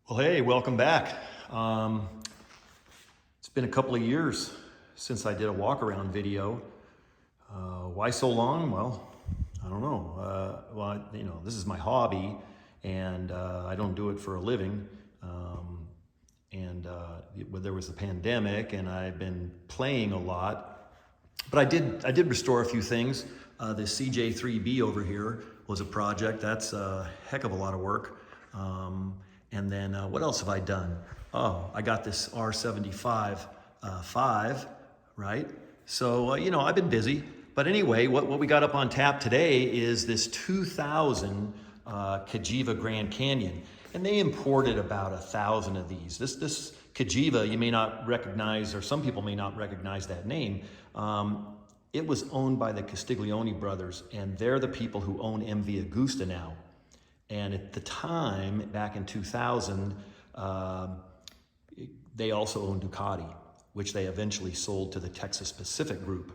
Well, hey, welcome back. It's been a couple of years since I did a walk around video. Why so long? Well, I don't know. This is my hobby, and I don't do it for a living. There was the pandemic, and I've been playing a lot. But I did restore a few things. The CJ3B over here was a project. That's a heck of a lot of work. And then what else have I done? Oh, I got this R75 5, right? So, I've been busy. But anyway, what we got up on tap today is this 2000 Cagiva Grand Canyon. And they imported about 1,000 of these. This Cagiva, you may not recognize, or some people may not recognize that name. It was owned by the Castiglione brothers, and they're the people who own MV Agusta now. And at the time, back in 2000, they also owned Ducati, which they eventually sold to the Texas Pacific Group,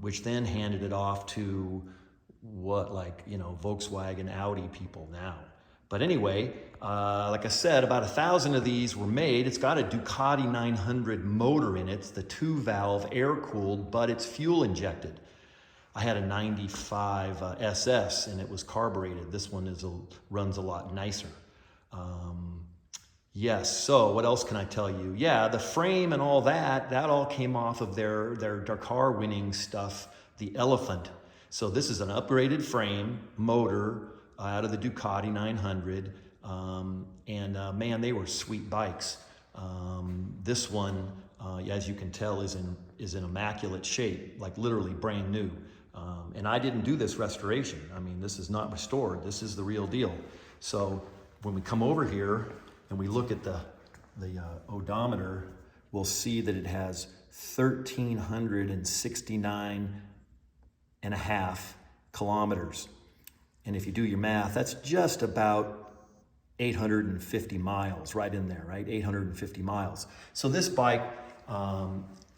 which then handed it off to Volkswagen, Audi people now. But anyway, like I said, about 1,000 of these were made. It's got a Ducati 900 motor in it. It's the 2-valve air-cooled, but it's fuel injected. I had a 95 SS and it was carbureted. This one runs a lot nicer. Yes, so what else can I tell you? Yeah, the frame and all that all came off of their Dakar winning stuff, the Elephant. So this is an upgraded frame, motor out of the Ducati 900. Man, they were sweet bikes. This one, as you can tell, is in immaculate shape, like literally brand new. And I didn't do this restoration. I mean, this is not restored. This is the real deal. So when we come over here and we look at the odometer, we'll see that it has 1,369.5 kilometers. And if you do your math, that's just about 850 miles right in there, right? 850 miles. So this bike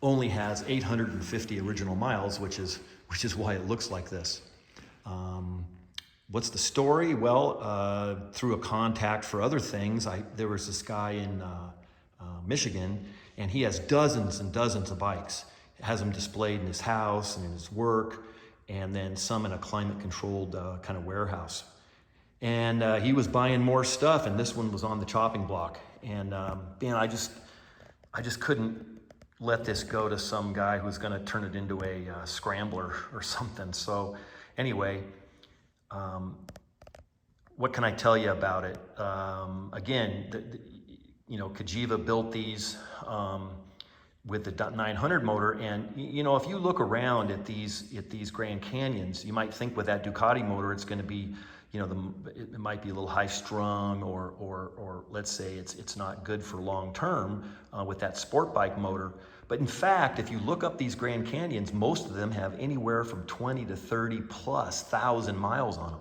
only has 850 original miles, which is why it looks like this. What's the story? Well, through a contact for other things, there was this guy in Michigan, and he has dozens and dozens of bikes. He has them displayed in his house and in his work, and then some in a climate-controlled kind of warehouse. And he was buying more stuff, and this one was on the chopping block. And I just couldn't let this go to some guy who's going to turn it into a scrambler or something. So anyway, what can I tell you about it? Again, Cagiva built these with the 900 motor, and if you look around at these Grand Canyons, you might think with that Ducati motor it's going to be, it might be a little high strung, or let's say it's not good for long term with that sport bike motor. But in fact, if you look up these Grand Canyons, most of them have anywhere from 20 to 30 plus thousand miles on them.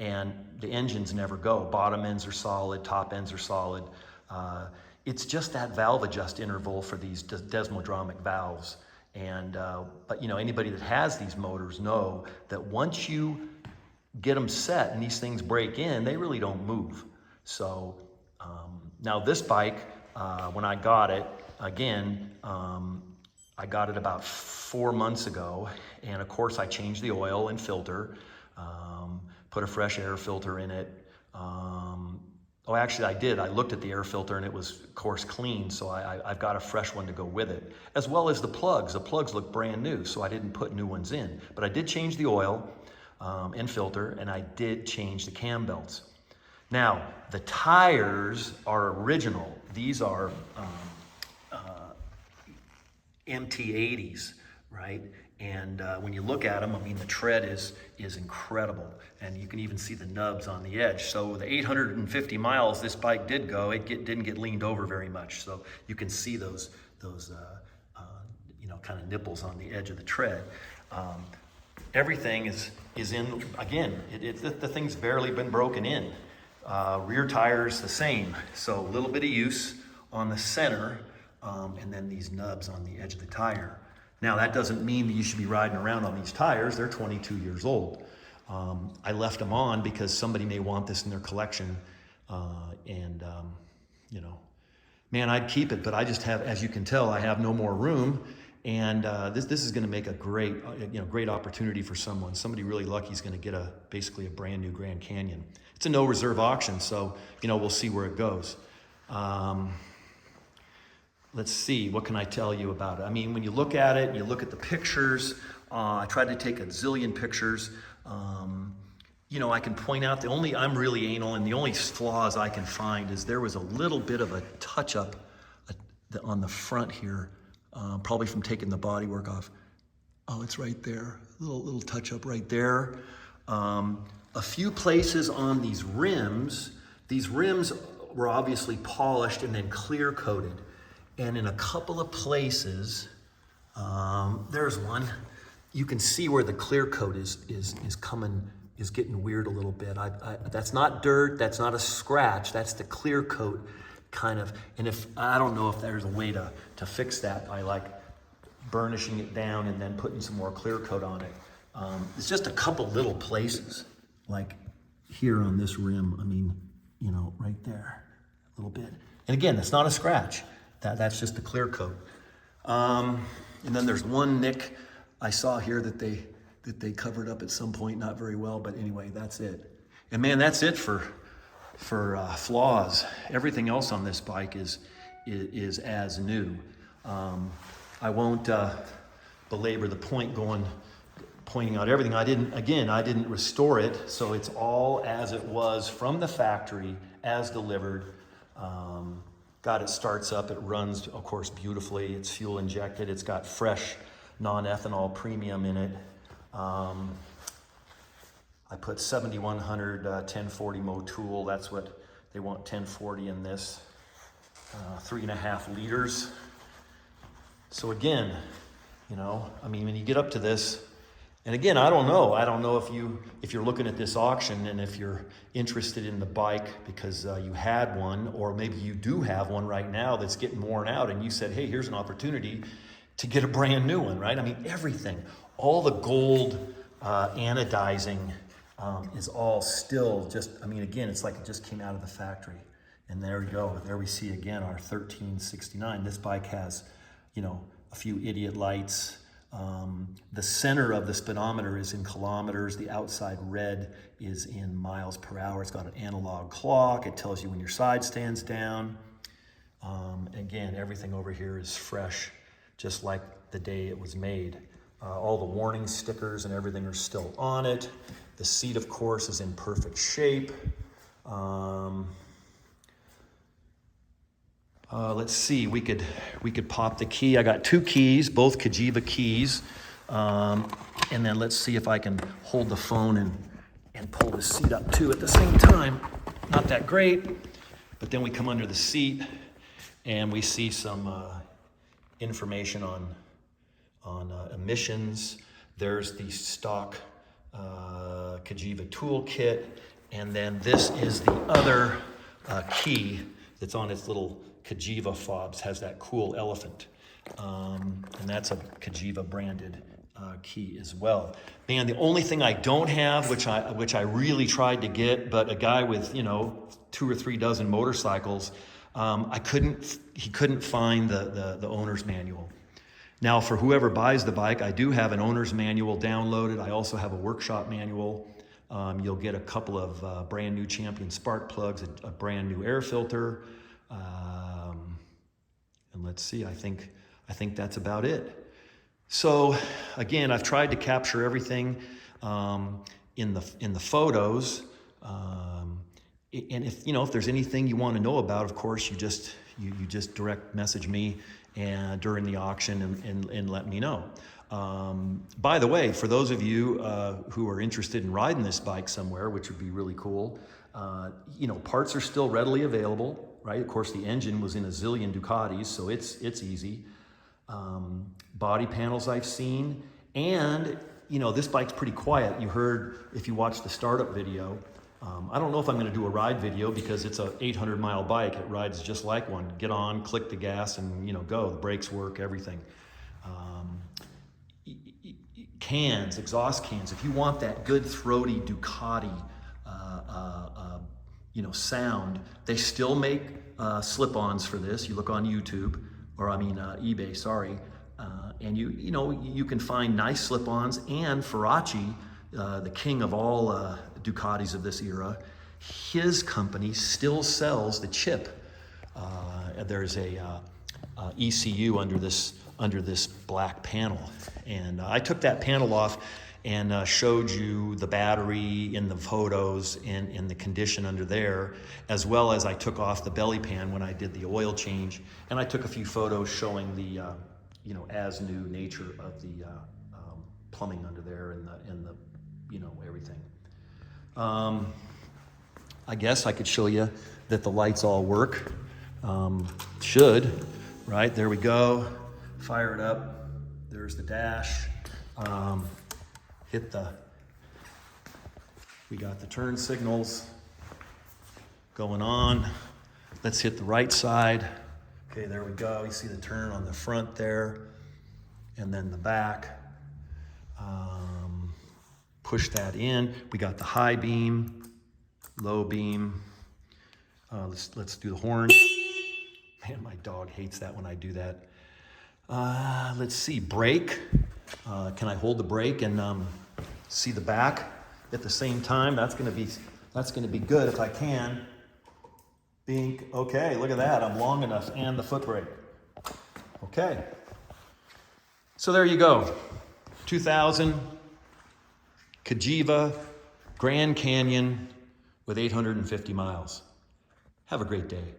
And the engines never go. Bottom ends are solid, top ends are solid. It's just that valve adjust interval for these desmodromic valves. But anybody that has these motors know that once you get them set and these things break in, they really don't move. So now this bike, when I got it, again, I got it about 4 months ago, and of course I changed the oil and filter, put a fresh air filter in it. Actually I did. I looked at the air filter and it was, of course, clean, so I've got a fresh one to go with it, as well as the plugs. The plugs look brand new, so I didn't put new ones in. But I did change the oil and filter, and I did change the cam belts. Now, the tires are original. These are MT80s, right? And when you look at them, I mean, the tread is incredible, and you can even see the nubs on the edge. So the 850 miles this bike did go, didn't get leaned over very much. So you can see those kind of nipples on the edge of the tread. Everything is in, again, the thing's barely been broken in. Rear tires the same. So a little bit of use on the center, and then these nubs on the edge of the tire. Now, that doesn't mean that you should be riding around on these tires. They're 22 years old. I left them on because somebody may want this in their collection. You know, man, I'd keep it, but I just have, as you can tell, I have no more room. And this is going to make a great, great opportunity for someone. Somebody really lucky is going to get basically a brand new Grand Canyon. It's a no reserve auction, so we'll see where it goes. Let's see, what can I tell you about it? I mean, when you look at it, you look at the pictures. I tried to take a zillion pictures. I can point out I'm really anal, and the only flaws I can find is there was a little bit of a touch up on the front here, probably from taking the bodywork off. Oh, it's right there, little touch up right there. A few places on these rims were obviously polished and then clear coated. And in a couple of places, there's one, you can see where the clear coat is getting weird a little bit. That's not dirt, that's not a scratch, that's the clear coat kind of. And I don't know if there's a way to fix that by like burnishing it down and then putting some more clear coat on it. It's just a couple little places, like here on this rim, I mean, right there, a little bit. And again, that's not a scratch. That's just the clear coat. And then there's one nick I saw here that they covered up at some point, not very well, but anyway, that's it. And man, that's it for flaws. Everything else on this bike is as new. I won't belabor the point pointing out everything. I didn't restore it, so it's all as it was from the factory, as delivered. It starts up, it runs, of course, beautifully. It's fuel injected. It's got fresh non-ethanol premium in it. I put 7100 1040 Motul. That's what they want, 1040 in this. 3.5 liters. So again, when you get up to this, and again, I don't know if you're looking at this auction and if you're interested in the bike because you had one, or maybe you do have one right now that's getting worn out and you said, hey, here's an opportunity to get a brand new one, right? I mean, everything, all the gold anodizing is all still just, again, it's like it just came out of the factory. And there we go, there we see again our 1369. This bike has, a few idiot lights. The center of the speedometer is in kilometers. The outside red is in miles per hour. It's got an analog clock. It tells you when your side stands down. Again, everything over here is fresh, just like the day it was made. All the warning stickers and everything are still on it. The seat, of course, is in perfect shape. Let's see, we could pop the key. I got 2 keys, both Cagiva keys. And then let's see if I can hold the phone and pull the seat up too at the same time. Not that great, but then we come under the seat and we see some information on emissions. There's the stock Cagiva toolkit, and then this is the other key that's on its little Cagiva fobs, has that cool elephant. And that's a Cagiva branded key as well. Man, the only thing I don't have, which I really tried to get, but a guy with 2 or 3 dozen motorcycles, he couldn't find the owner's manual. Now, for whoever buys the bike, I do have an owner's manual downloaded. I also have a workshop manual. You'll get a couple of brand new Champion spark plugs, a brand new air filter. And let's see, I think that's about it. So again, I've tried to capture everything in the photos. And if there's anything you want to know about, of course, you just direct message me and during the auction and let me know. By the way, for those of you who are interested in riding this bike somewhere, which would be really cool, parts are still readily available, right? Of course, the engine was in a zillion Ducatis, so it's easy. Body panels I've seen, and this bike's pretty quiet. You heard, if you watched the startup video, I don't know if I'm going to do a ride video because it's a 800-mile bike. It rides just like one. Get on, click the gas, and go. The brakes work, everything. Cans, exhaust cans. If you want that good throaty Ducati sound. They still make slip-ons for this. You look on YouTube, or eBay, sorry, and you can find nice slip-ons. And Faraci, the king of all Ducatis of this era, his company still sells the chip. There's a ECU under this black panel, and I took that panel off and showed you the battery in the photos and in the condition under there, as well as I took off the belly pan when I did the oil change, and I took a few photos showing the as new nature of the plumbing under there and the everything. I guess I could show you that the lights all work. Should, right? There we go. Fire it up. There's the dash. We got the turn signals going on. Let's hit the right side. Okay, there we go. You see the turn on the front there, and then the back. Push that in. We got the high beam, low beam. Let's do the horn. Man, my dog hates that when I do that. Let's see, brake. Can I hold the brake and see the back at the same time? That's gonna be good if I can. Bink. Okay, look at that. I'm long enough, and the foot brake. Okay. So there you go. 2000 Cagiva Grand Canyon with 850 miles. Have a great day.